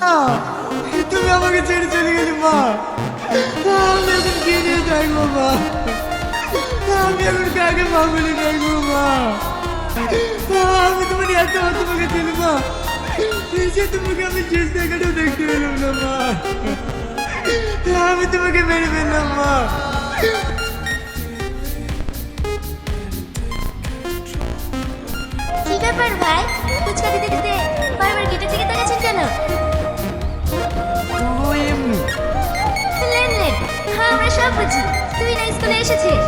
না, তুমি আমাকে ছেড়ে চলে গেলে মা। আমি এখন কি নিয়ে থাকবো মা? আমি এখন কাকে মা বলে থাকবো মা? আমি তোমার এত তোমাকে দিল মা, সে তোমাকে আমি শেষ দেখাটাও দেখতে পেলাম না মা। আমি তোমাকে মেরে ফেললাম মা। কি ব্যাপার ভাই, ফুচকা দিতে দিতে বারবার গেটের দিকে তাকাচ্ছেন কেন? ও এমনি। লেন লেন, হ্যাঁ আমরা সব বুঝি। তুই না স্কুলে এসেছিস?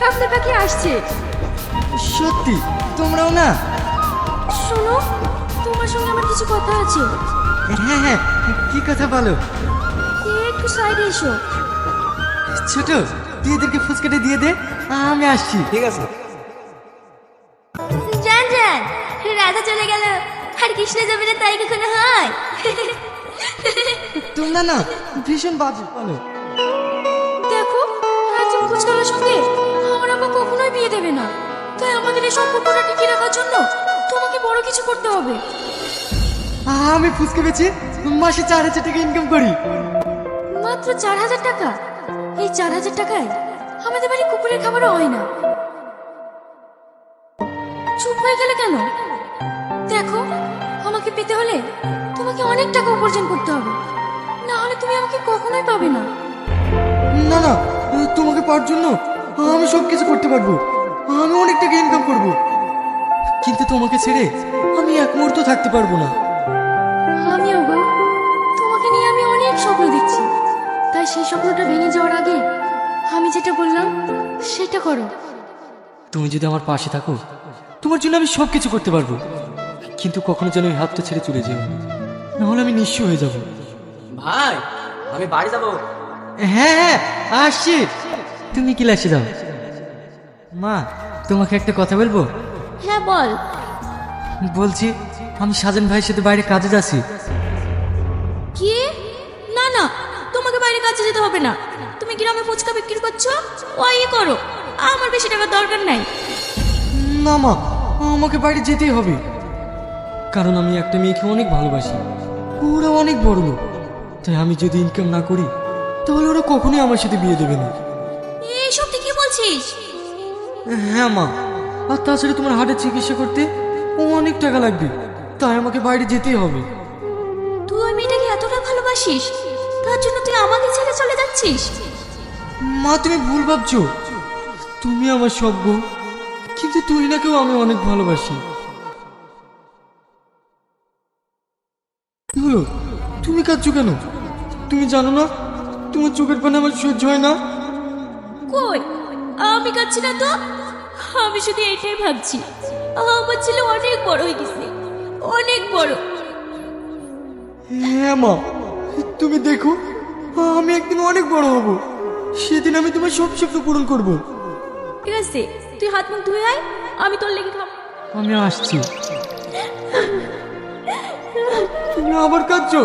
আপনার পাখি আসছে। সত্যি তোমরাও না? শোনো, তোমার সঙ্গে আমার কিছু কথা আছে। হ্যাঁ হ্যাঁ, কি কথা বলো? একটু সাইডে এসো। ছোট, তুই এদেরকে ফুচকাটা দিয়ে দে, আমি আসছি। ঠিক আছে। যান যান, রাধা চলে গেল আর কৃষ্ণ যাবে না, তাই কখনো হয়? তোমরা না ভীষণ বাজে বলো। দেখো, একজন ফুচকালার সঙ্গে আমার আব্বা কখনোই বিয়ে দেবে না। তাই আমাদের এই সম্পর্কটা টিকিয়ে রাখার জন্য তোমাকে বড় কিছু করতে হবে। আমি ফুচকা বেচে মাসে 4,000 টাকা ইনকাম করি। মাত্র 4,000 টাকা? এই 4,000 টাকায় আমাদের বাড়ি কুকুরের খাবারও হয় না। চুপ হয়ে গেলে কেন? দেখো, আমাকে পেতে হলে তোমাকে অনেক টাকা উপার্জন করতে হবে, না হলে তুমি আমাকে কখনোই পাবে না। না না, তোমাকে পাওয়ার জন্য আমি সব কিছু করতে পারবো। আমি অনেক টাকা ইনকাম করব, কিন্তু তোমাকে ছেড়ে আমি এক মুহূর্ত থাকতে পারবো না। আমিও গো, তোমাকে নিয়ে আমি অনেক স্বপ্ন দেখছি। তাই সেই স্বপ্নটা ভেঙে যাওয়ার আগে আমি যেটা বললাম সেটা করো। তুমি যদি আমার পাশে থাকো, তোমার জন্য আমি সব কিছু করতে পারবো, কিন্তু কখনো যেন ওই হাতটা ছেড়ে চলে যেও, নাহলে আমি নিঃস্ব হয়ে যাব। ভাই, আমি বাড়ি যাবো। হ্যাঁ হ্যাঁ, আসছি। তুমি ক্লাসে যাও। মা, তোমাকে একটা কথা বলবো? হ্যাঁ বল। বলছি, আমি সাজান ভাইয়ের সাথে বাইরে কাজে যাচ্ছি। কি? না না, তোমাকে বাইরে কাজে যেতে হবে না। তুমি গ্রামে ফুচকা বিক্রি করছো, ওই করো, আমার বেশি টাকার দরকার নাই। না মা, আমাকে বাইরে যেতেই হবে, কারণ আমি একটা মেয়েকে অনেক ভালোবাসি। ওরা অনেক বড় লোক, তাই আমি যদি ইনকাম না করি তাহলে ওরা কখনোই আমার সাথে বিয়ে দেবে না। এইসব তুই কি বলছিস? হ্যাঁ মা, আর তাছাড়া তোমার হার্টের চিকিৎসা করতে অনেক টাকা লাগবে, তাই আমাকে বাইরে যেতেই হবে। তুই ওই মেয়েটাকে এতটা ভালোবাসিস, তার জন্য তুই আমাকে ছেড়ে চলে যাচ্ছিস? মা, তুমি ভুল ভাবছো। তুমি আমার সব গো, কিন্তু তুই নাকেও আমি অনেক ভালোবাসি। কি হলো, তুমি কাঁদছো কেন? তুমি জানো না তোমার চোখের পানি আমার সহ্য হয় না? কই, আমি কাচ্ছি না তো। আমি শুধু এটাই ভাবছি, আমার ছেলে অনেক বড় হয়ে গেছে, অনেক বড়। হ্যাঁ মা, তুমি দেখো, আমি একদিন অনেক বড় হব, সেদিন আমি তোমার সব স্বপ্ন পূরণ করব। ঠিক আছে, তুই হাত মুখ ধুয়ে আয়, আমি তোর লেগে খাবো। আমি আসছি। তুমি আবার কাঁদছো?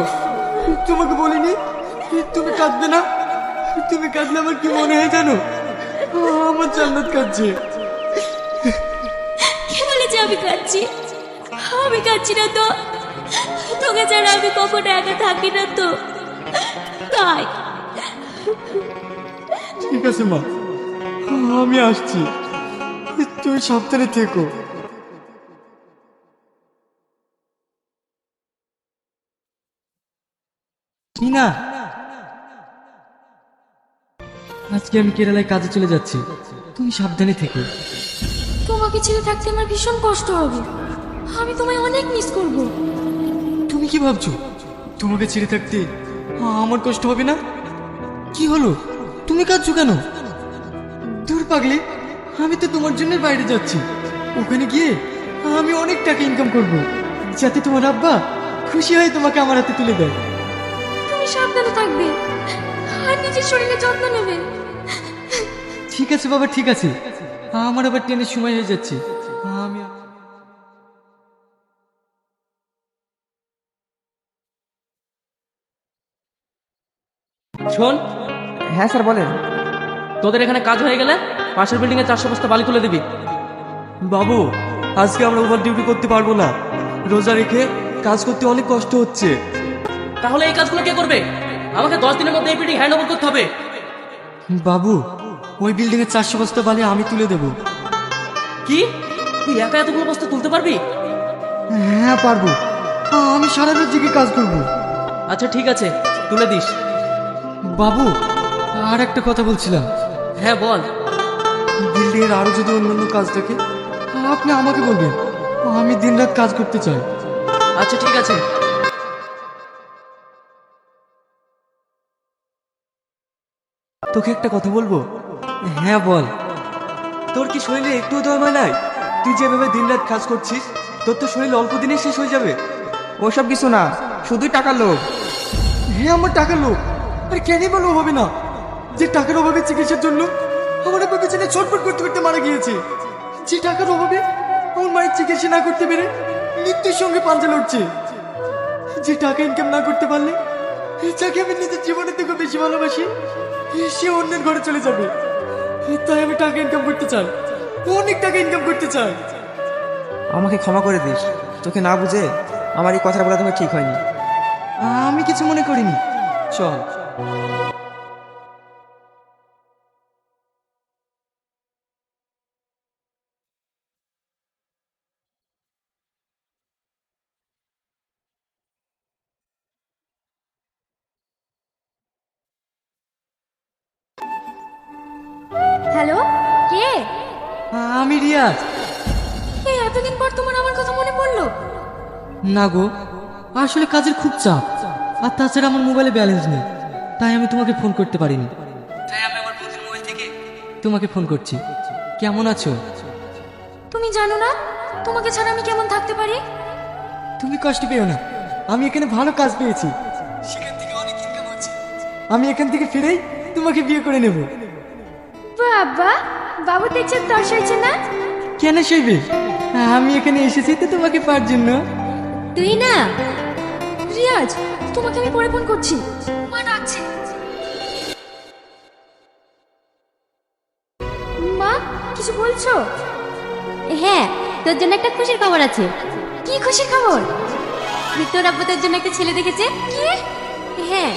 তোমাকে বলিনি তুমি কাঁদবে না? তুমি কাঁদলে আমার কি মনে হয় জানো? আমার জান্নাত কাঁদছে। কে বলেছে আমি কাচ্ছি? আমি কাচ্ছি না তো। তোকে ছাড়া আমি কখনো একা থাকি না তো, তাই। ঠিক আছে মা, আমি আসছি, তুমি সাবধানে থেকো। না, আজকে আমি কেরালায় কাজে চলে যাচ্ছি, তুমি সাবধানে থেকো। তোমাকে ছেড়ে থাকতে আমার ভীষণ কষ্ট হবে, আমি তোমায় অনেক মিস করব। তুমি কি ভাবছো তোমাকে ছেড়ে থাকতে আমার কষ্ট হবে না? কি হলো, তুমি কাঁদছো কেন? দূর পাগলি, আমি তো তোমার জন্য বাইরে যাচ্ছি। ওখানে গিয়ে আমি অনেক টাকা ইনকাম করব, যাতে তোমার আব্বা খুশি হয়ে তোমাকে আমার হাতে তুলে দেয়। তুমি সাবধানে থাকবে আর নিজের শরীরের যত্ন নেবে। ঠিক আছে বাবা, ঠিক আছে। আমার আবার ট্রেনের সময় হয়ে যাচ্ছে। আমি শোন, হ্যাঁ স্যার বলেন। তোদের এখানে কাজ হয়ে গেলে পাশের বিল্ডিং এ 400 বস্তা বালি তুলে দিবি। বাবু, আজকে আমরা ওভার ডিউটি করতে পারবো না। রোজা রেখে কাজ করতে অনেক কষ্ট হচ্ছে। তাহলে এই কাজগুলো কে করবে? আমাকে 10 দিনের মধ্যে এই বিল্ডিং হ্যান্ড ওভার করতে হবে। বাবু, ওই বিল্ডিং এর 400 বস্তা বালি আমি তুলে দেবো। কি, তুই একা এতগুলো বস্তা তুলতে পারবি? হ্যাঁ পারবো, আমি সারা রাত জেগে কাজ করবো। আচ্ছা ঠিক আছে, তুলে দিস। বাবু, আর একটা কথা বলছিলাম। হ্যাঁ বল। বিল্ডিং এর আরো যদি অন্যান্য কাজ থাকে আপনি আমাকে বলবেন, আমি দিনরাত কাজ করতে চাই। আচ্ছা ঠিক আছে। তোকে একটা কথা বলবো? হ্যাঁ বল। তোর কি শরীরে একটু দমা নাই? তুই যেভাবে দিনরাত কাজ করছিস, তোর তো শরীর অল্প দিনে শেষ হয়ে যাবে। ওসব কিছু না, শুধুই টাকার লোভ। হ্যাঁ আমার টাকার লোক, আর কেনই বলো হবে না? যে টাকার অভাবে চিকিৎসার জন্য আমার আব্বা পেছনে ছটফট করতে করতে মারা গিয়েছে। যে টাকার অভাবে আমার মায়ের চিকিৎসা না করতে পেরে মৃত্যুর সঙ্গে পাঞ্জা লড়ছে। যে টাকা ইনকাম না করতে পারলে যাকে আমি নিজের জীবনের থেকে বেশি ভালোবাসি সে অন্যের ঘরে চলে যাবে। তাই আমি টাকা ইনকাম করতে চাই, অনেক টাকা ইনকাম করতে চাই। আমাকে ক্ষমা করে দিস, তোকে না বুঝে আমার এই কথাটা বলা তোমার ঠিক হয়নি। আমি কিছু মনে করিনি, চল। হ্যালো, কে? আমি রিয়াজ। এই এতদিন পর তোমার আমার কথা মনে পড়লো? না গো, আসলে কাজের খুব চাপ, আর তাছাড়া আমার মোবাইলে ব্যালেন্স নেই, তাই আমি তোমাকে ফোন করতে পারিনি। তাই আমি আমার বন্ধুর মোবাইল থেকে তোমাকে ফোন করছি। কেমন আছো? তুমি জানো না তোমাকে ছাড়া আমি কেমন থাকতে পারি? তুমি কষ্ট পেও না, আমি এখানে ভালো কাজ পেয়েছি, সেখান থেকে অনেক ইনকাম হচ্ছে। আমি এখান থেকে ফিরেই তোমাকে বিয়ে করে নেব। বাবা, বাবু দেখছেন তর্স হয়েছে না? কেন সইবে? আমি এখানে এসেছি তো তোমাকে পাওয়ার জন্য। তুই না রিয়াজ, তোমাকে আমি পরে ফোন করছি, মা ডাকছে। মা, কিছু বলছো? হ্যাঁ, তোর জন্য একটা খুশির খবর আছে। কি খুশির খবর? তোর আব্বু তোর জন্য একটা ছেলে দেখেছে। কি? হ্যাঁ।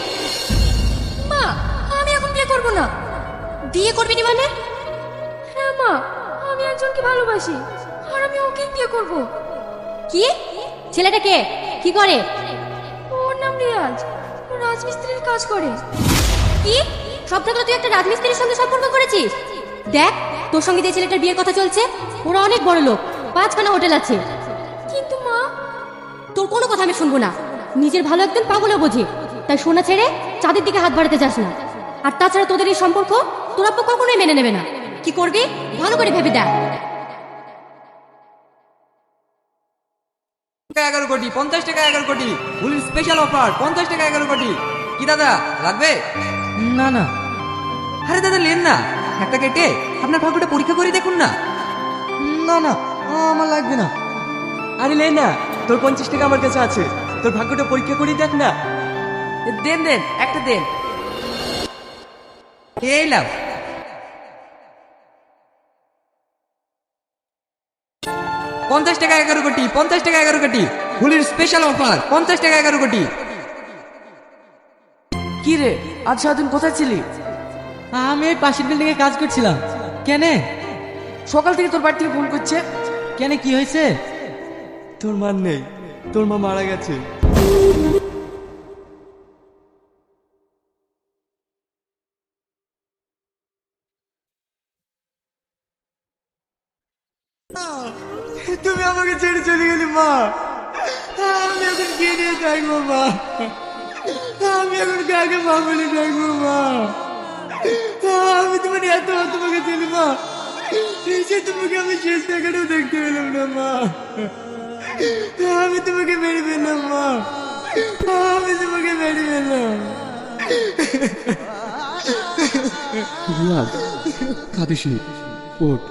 মা, আমি এখন বিয়ে করব না। বিয়ে করবি নি মানে? হ্যাঁ মা, আমি একজনকে ভালোবাসি, আর আমি ওকে বিয়ে করব। কি? ছেলেটা কে? কি করে? ওর নাম রিয়াজ, ও রাজমিস্ত্রির কাজ করে। কি? সব থাকলে তুই একটা রাজমিস্ত্রির সঙ্গে সম্পর্ক করেছিস? দেখ, তোর সঙ্গে যে ছেলেটার বিয়ের কথা চলছে ওরা অনেক বড় লোক, 5খানা হোটেল আছে। কিন্তু মা, তোর কোনো কথা আমি শুনবো না। নিজের ভালো একদিন পাগলেও বোঝে, তাই সোনা ছেড়ে চাঁদের দিকে হাত বাড়াতে যাস না। আর তাছাড়া তোদের এই সম্পর্ক তোর আব্বু কখনোই মেনে নেবে না। কি করবি ভালো করে ভেবে দেখ। 11 কোটি, 50 টাকা 11 কোটি, পুলিশ স্পেশাল অফার 50 টাকা 11 কোটি। কি দাদা লাগবে? না না। আরে দাদা লেন না, একটা কেটে আপনার ভাগ্যটা পরীক্ষা করে দেখুন না। না না, আমার লাগবে না। আরে লে না, তোর 50 টাকা আমার কাছে আছে, তোর ভাগ্যটা পরীক্ষা করে দেখ না। দেন দেন, একটা দেন। এই লাভ। 50 টাকা 11 কোটি, 50 টাকা 11 কোটি, হুলির স্পেশাল অফার 50 টাকা 11 কোটি। কি রে, আজ সারাদিন কোথায় ছিলি? আমি ওই পাশের বিল্ডিং এ কাজ করছিলাম। কেন? সকাল থেকে তোর বাড়ি থেকে ফোন করছে। কেন, কি হয়েছে? তোর মা নেই, তোর মা মারা গেছে। তুমি আমাকে ছেড়ে চলে গেলি মা, আমি এখন কে নিয়ে থাকবো মা? আমি এখন কাকে মা বলে থাকবো মা? আমি তোমার এত তোমাকে ছিলি মা, সে তোমাকে আমি শেষ দেখাটাও দেখতে পেলাম না মা। আমি তোমাকে মেরে ফেললাম মা, আমি তোমাকে মেরে ফেললাম। কাঁদিস নি, ওঠ।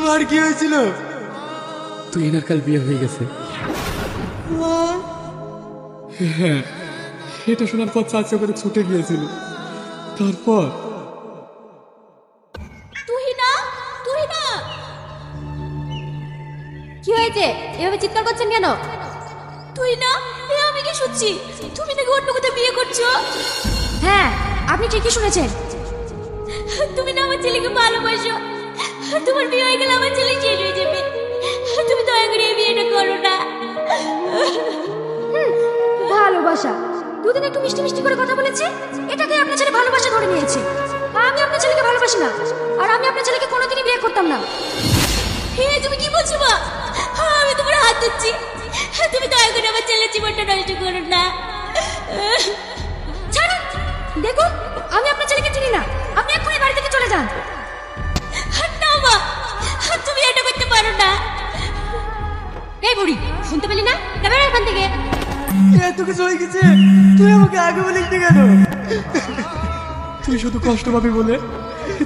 মার কি হয়েছিল? তুই এনার কাল বিয়ে হয়ে গেছে। হ্যাঁ, এটা শোনার পর চাচা করে ছুটে গিয়েছিল। তারপর তুই না। কি হয়েছে এভাবে চিৎকার করছেন কেন? তুই না, এ আমি কি শুনছি? তুমি নাকি অন্য কোথাও বিয়ে করছো? হ্যাঁ, আপনি ঠিকই শুনেছেন। তুমি না আমার ছেলেকে ভালোবাসো। তোমার বিয়ে হয়ে গেলে আমার ছেলে শেষ হয়ে যাবে। তুমি দয়া করে এই বিয়েটা করো না। ভালোবাসা, দুদিন একটু মিষ্টি মিষ্টি করে কথা বলেছি, এটাকে আপনার ছেলে ভালোবাসা ধরে নিয়েছে। আমি আপনার ছেলেকে ভালোবাসি না, আর আমি আপনার ছেলেকে কোনোদিনই বিয়ে করতাম না। হে, তুমি কি বলছো মা? আমি তোমার হাত ধরছি, তুমি দয়া করে আমার ছেলের জীবনটা নষ্ট করো না। ছাড়ুন, দেখুন আমি আপনার ছেলেকে চিনি না, আপনি এক্ষুনি বাড়ি থেকে চলে যান। না মা, তুমি এটা করতে পারো না। এই বুড়ি, শুনতে পেলি না? বেরো এখান থেকে। এত কিছু হয়ে গেছে, তুই আমাকে আগে বলিস নি কেন? তুই শুধু কষ্ট পাবি বলে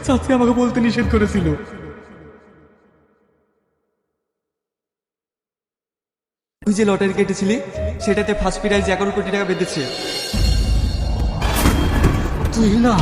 চাচি আমাকে বলতে নিষেধ করেছিল। তুই যে লটারি কেটেছিলি সেটাতে ফার্স্ট প্রাইজ 11 কোটি টাকা বেঁধেছে। তুই না